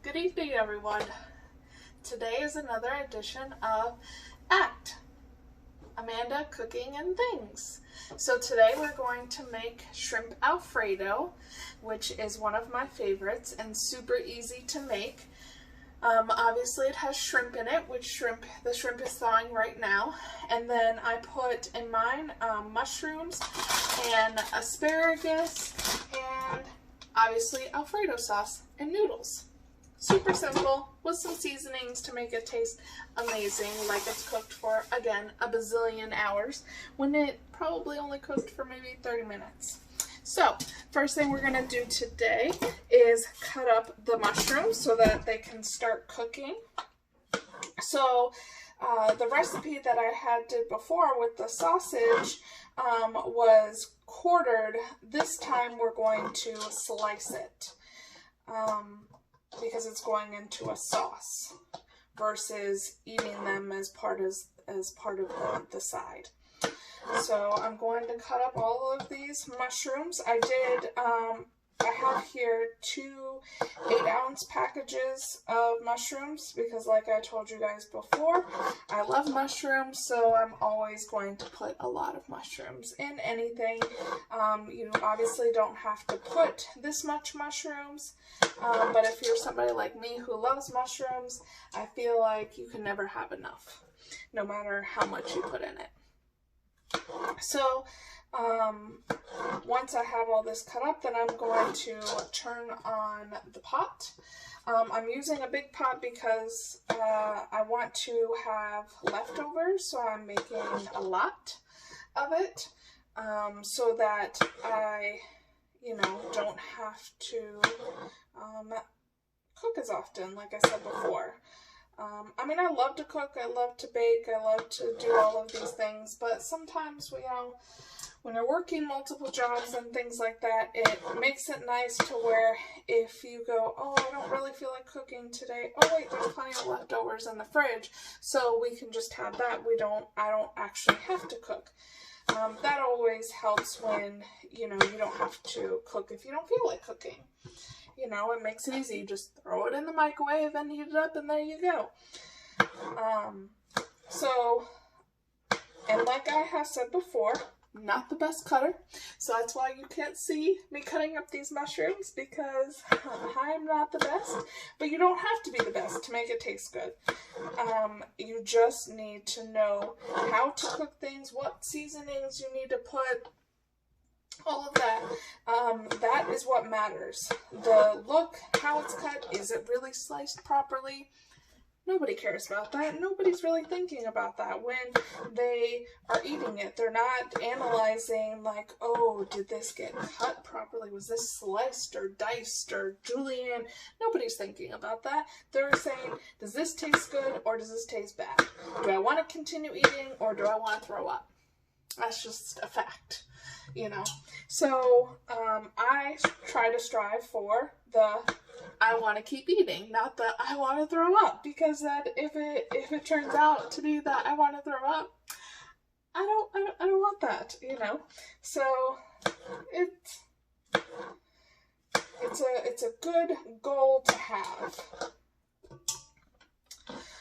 Good evening, everyone. Today is another edition of ACT, Amanda Cooking and Things. So today we're going to make shrimp Alfredo, which is one of my favorites and super easy to make. Obviously it has shrimp in it, which the shrimp is thawing right now. And then I put in mine mushrooms and asparagus and obviously Alfredo sauce and noodles. Super simple with some seasonings to make it taste amazing, like it's cooked for, again, a bazillion hours when it probably only cooked for maybe 30 minutes. So first thing we're going to do today is cut up the mushrooms so that they can start cooking. So the recipe that I did before with the sausage was quartered. This time we're going to slice it. Because it's going into a sauce versus eating them as part of the side. So I'm going to cut up all of these mushrooms. I have here 2 8-ounce packages of mushrooms because, like I told you guys before, I love mushrooms, so I'm always going to put a lot of mushrooms in anything. You obviously don't have to put this much mushrooms, but if you're somebody like me who loves mushrooms, I feel like you can never have enough, no matter how much you put in it. So once I have all this cut up, then I'm going to turn on the pot. I'm using a big pot because I want to have leftovers, so I'm making a lot of it so that I, don't have to cook as often, like I said before. I love to cook, I love to bake, I love to do all of these things, but sometimes when you're working multiple jobs and things like that, it makes it nice to where if you go, oh, I don't really feel like cooking today. Oh wait, there's plenty of leftovers in the fridge, so we can just have that. I don't actually have to cook. That always helps when, you don't have to cook if you don't feel like cooking. It makes it easy. You just throw it in the microwave and heat it up and there you go. And like I have said before, not the best cutter, so that's why you can't see me cutting up these mushrooms, because I'm not the best, but you don't have to be the best to make it taste good. You just need to know how to cook things, what seasonings you need to put, all of that. That is what matters. The look, how it's cut, is it really sliced properly? Nobody cares about that. Nobody's really thinking about that when they are eating it. They're not analyzing like, oh, did this get cut properly? Was this sliced or diced or julienne? Nobody's thinking about that. They're saying, does this taste good or does this taste bad? Do I want to continue eating or do I want to throw up? That's just a fact, So I try to strive for the I want to keep eating, not the I want to throw up, because that if it turns out to be that I want to throw up, I don't want that, So it's a good goal to have.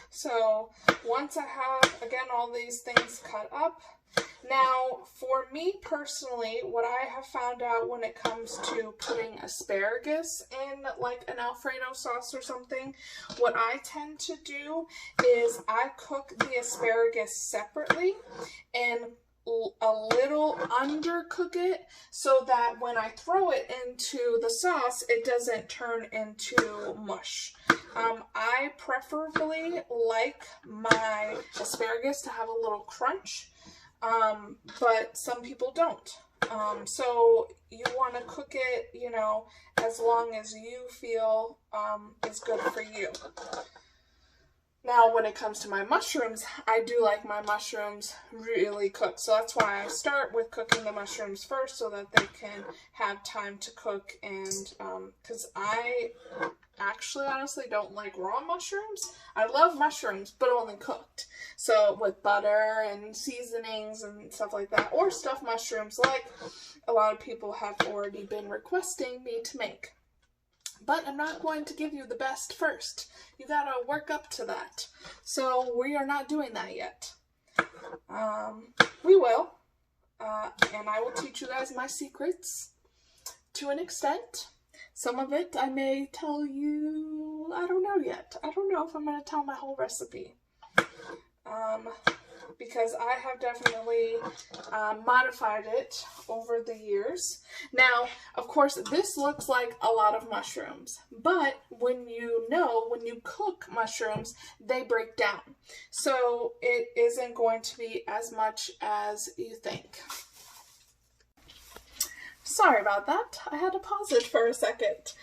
So once I have, again, all these things cut up, now for me personally, what I have found out when it comes to putting asparagus in like an Alfredo sauce or something, what I tend to do is I cook the asparagus separately and a little undercook it so that when I throw it into the sauce, it doesn't turn into mush. I preferably like my asparagus to have a little crunch, but some people don't. So you want to cook it, as long as you feel is good for you. Now, when it comes to my mushrooms, I do like my mushrooms really cooked. So that's why I start with cooking the mushrooms first so that they can have time to cook. And because I actually honestly don't like raw mushrooms. I love mushrooms, but only cooked. So with butter and seasonings and stuff like that, or stuffed mushrooms like a lot of people have already been requesting me to make. But I'm not going to give you the best first. You gotta work up to that. So we are not doing that yet. We will. And I will teach you guys my secrets to an extent. Some of it I may tell you, I don't know yet. I don't know if I'm going to tell my whole recipe. Because I have definitely modified it over the years. Now, of course, this looks like a lot of mushrooms, but when you cook mushrooms, they break down. So it isn't going to be as much as you think. Sorry about that. I had to pause it for a second.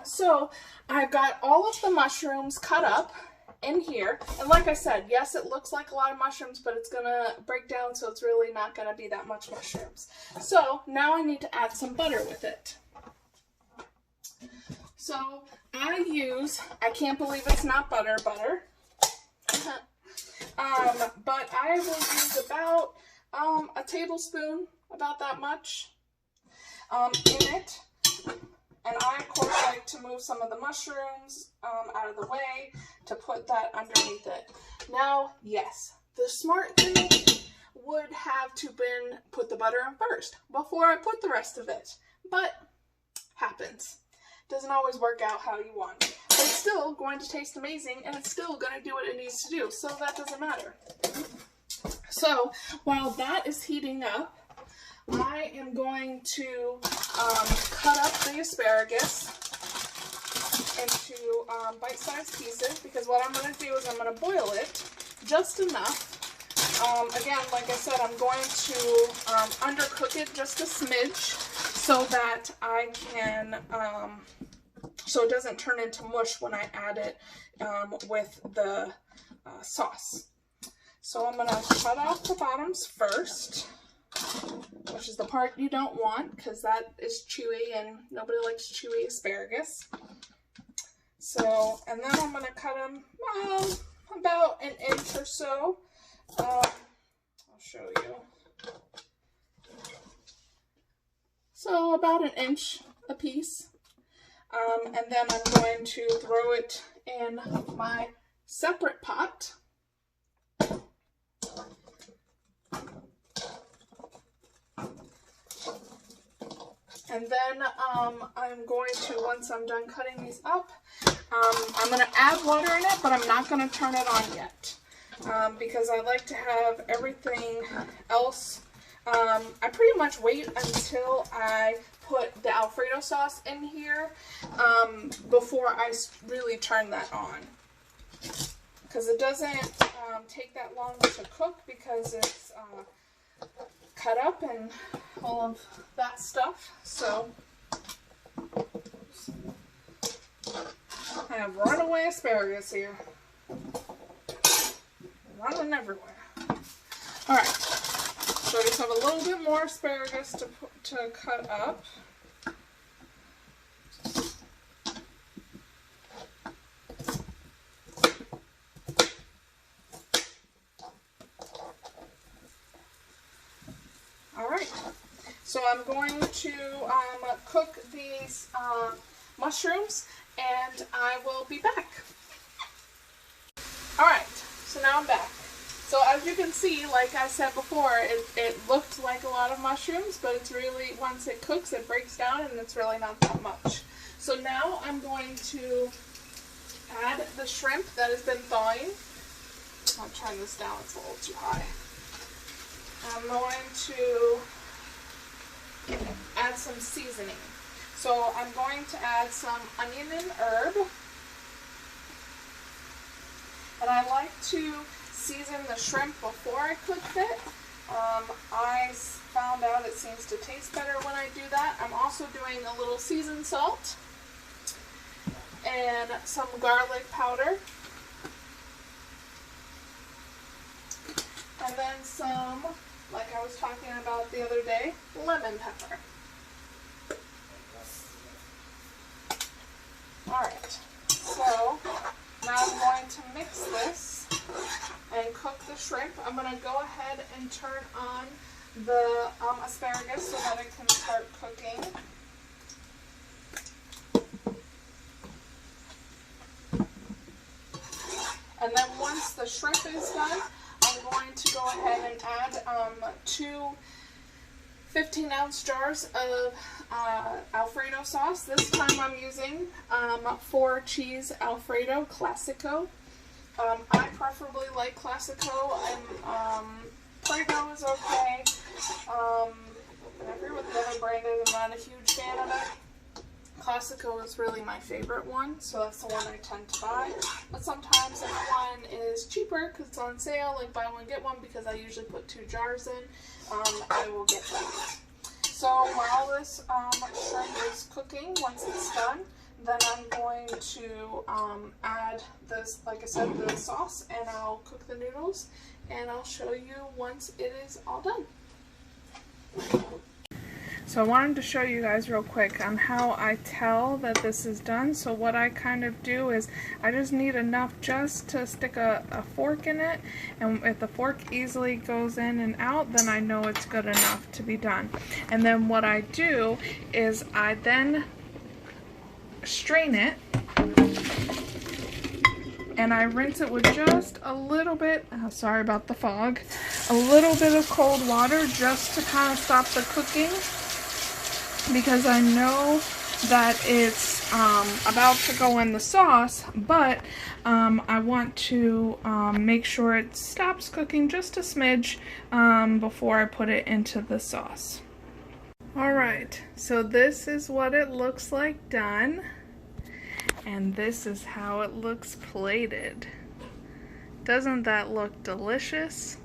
So I've got all of the mushrooms cut up in here, and like I said, yes, it looks like a lot of mushrooms, but it's gonna break down, so it's really not gonna be that much mushrooms. So now I need to add some butter with it. So I can't believe it's not butter, but I will use about a tablespoon, about that much, in it. And I, of course, like to move some of the mushrooms out of the way to put that underneath it. Now, yes, the smart thing would have to put the butter in first before I put the rest of it. But, happens. Doesn't always work out how you want. But it's still going to taste amazing, and it's still going to do what it needs to do, so that doesn't matter. So, while that is heating up, I am going to cut up the asparagus into bite-sized pieces, because what I'm going to do is I'm going to boil it just enough. Again, like I said, I'm going to undercook it just a smidge so that I can, so it doesn't turn into mush when I add it with the sauce. So I'm going to cut off the bottoms first, which is the part you don't want, because that is chewy and nobody likes chewy asparagus. So, and then I'm going to cut them about an inch or so. I'll show you. So about an inch a piece. And then I'm going to throw it in my separate pot. And then I'm going to, once I'm done cutting these up, I'm going to add water in it, but I'm not going to turn it on yet. Because I like to have everything else. I pretty much wait until I put the Alfredo sauce in here before I really turn that on. Because it doesn't take that long to cook, because it's cut up and all of that stuff. So I have runaway asparagus here, running everywhere. All right, so I just have a little bit more asparagus to cut up. So I'm going to cook these mushrooms, and I will be back. Alright, so now I'm back. So as you can see, like I said before, it looked like a lot of mushrooms, but it's really, once it cooks, it breaks down, and it's really not that much. So now I'm going to add the shrimp that has been thawing. I'll turn this down, it's a little too high. I'm going to add some seasoning. So I'm going to add some onion and herb. And I like to season the shrimp before I cook it. I found out it seems to taste better when I do that. I'm also doing a little seasoned salt and some garlic powder. And then some, like I was talking about the other day, lemon pepper. Alright, so now I'm going to mix this and cook the shrimp. I'm going to go ahead and turn on the asparagus so that it can start cooking. And then once the shrimp is done, I'm going to go ahead and add 2 15-ounce jars of Alfredo sauce. This time I'm using 4 cheese Alfredo Classico. I preferably like Classico, and Prego is okay. Whatever with the other brand, I'm not a huge fan of it. Classico is really my favorite one, so that's the one I tend to buy. But sometimes if one is cheaper because it's on sale, like buy one get one, because I usually put 2 jars in, I will get that. So while this shrimp is cooking, once it's done, then I'm going to add this, like I said, the sauce, and I'll cook the noodles, and I'll show you once it is all done. So I wanted to show you guys real quick on how I tell that this is done. So what I kind of do is I just need enough just to stick a fork in it, and if the fork easily goes in and out, then I know it's good enough to be done. And then what I do is I then strain it, and I rinse it with just a little bit, sorry about the fog, a little bit of cold water just to kind of stop the cooking, because I know that it's about to go in the sauce, but I want to make sure it stops cooking just a smidge before I put it into the sauce. Alright, so this is what it looks like done, and this is how it looks plated. Doesn't that look delicious?